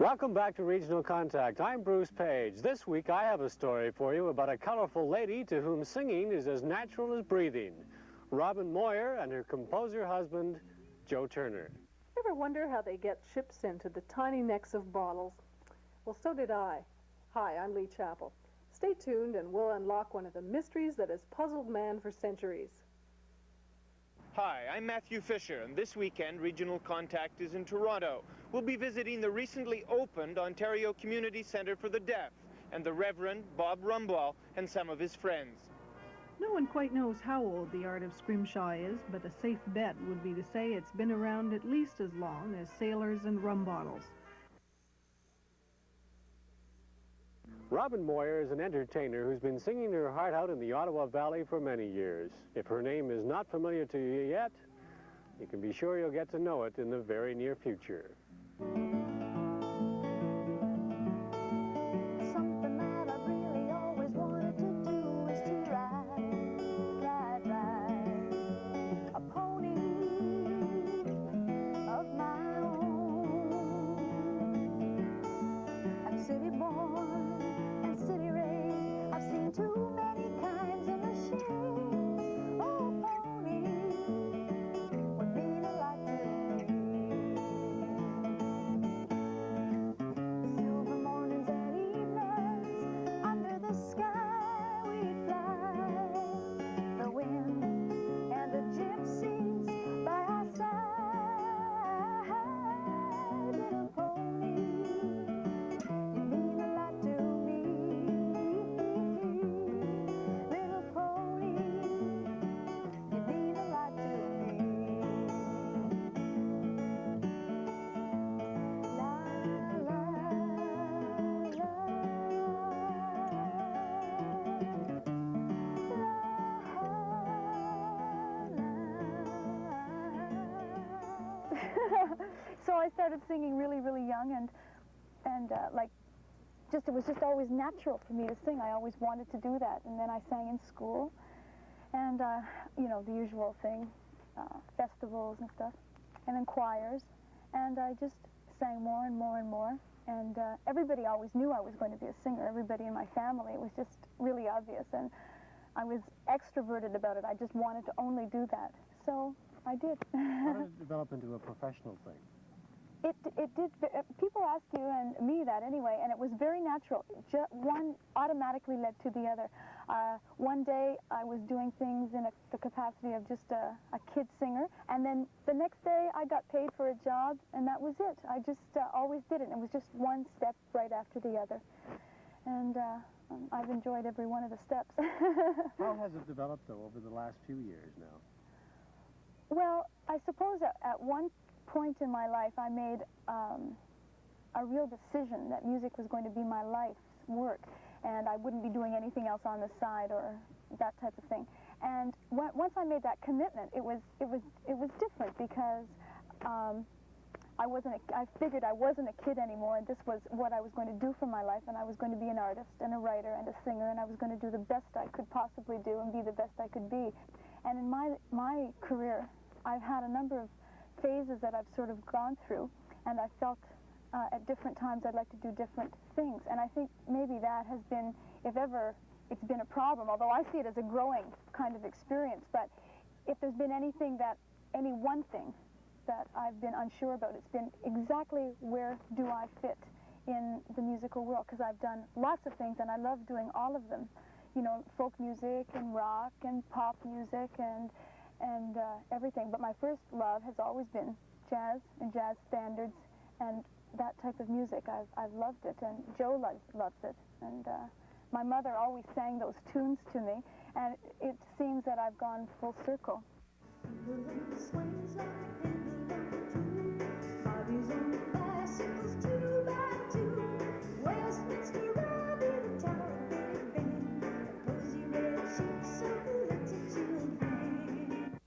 Welcome back to Regional Contact. I'm Bruce Page. This week I have a story for you about a colorful lady to whom singing is as natural as breathing. Robin Moyer and her composer husband, Joe Turner. Ever wonder how they get ships into the tiny necks of bottles? Well, so did I. Hi, I'm Lee Chappell. Stay tuned and we'll unlock one of the mysteries that has puzzled man for centuries. Hi, I'm Matthew Fisher, and this weekend Regional Contact is in Toronto. We'll be visiting the recently opened Ontario Community Centre for the Deaf and the Reverend Bob Rumbaugh and some of his friends. No one quite knows how old the art of scrimshaw is, but a safe bet would be to say it's been around at least as long as sailors and rum bottles. Robin Moyer is an entertainer who's been singing her heart out in the Ottawa Valley for many years. If her name is not familiar to you yet, you can be sure you'll get to know it in the very near future. Something that I really always wanted to do is to ride a pony of my own. I'm city born. I've seen too many kinds of machines. Oh, pony would mean a lot to me. Silver mornings and evenings, under the sky we fly. The wind and the gypsies by our side. Little pony, you mean a lot to me. So I started singing really young, and it was just always natural for me to sing. I always wanted to do that, and then I sang in school, and you know, the usual thing, festivals and stuff, and then choirs, and I just sang more and more, and everybody always knew I was going to be a singer. Everybody in my family, it was just really obvious, and I was extroverted about it. I just wanted to only do that, so I did. How did it develop into a professional thing? It did. People ask you and me that anyway, and it was very natural. One automatically led to the other. One day I was doing things in the capacity of just a kid singer, and then the next day I got paid for a job, and that was it. I just always did it. It was just one step right after the other, and I've enjoyed every one of the steps. How has it developed, though, over the last few years now? Well, I suppose at one point in my life I made a real decision that music was going to be my life's work, and I wouldn't be doing anything else on the side or that type of thing. And once I made that commitment, it was different, because I figured I wasn't a kid anymore, and this was what I was going to do for my life, and I was going to be an artist and a writer and a singer, and I was going to do the best I could possibly do and be the best I could be. And in my career, I've had a number of phases that I've sort of gone through, and I felt at different times I'd like to do different things, and I think maybe that has been, if ever it's been a problem, although I see it as a growing kind of experience, but if there's been any one thing that I've been unsure about, it's been exactly where do I fit in the musical world, because I've done lots of things and I love doing all of them, you know, folk music and rock and pop music and everything. But my first love has always been jazz and jazz standards and that type of music. I've loved it, and Joe loves it. And my mother always sang those tunes to me, and it seems that I've gone full circle. The wind swings like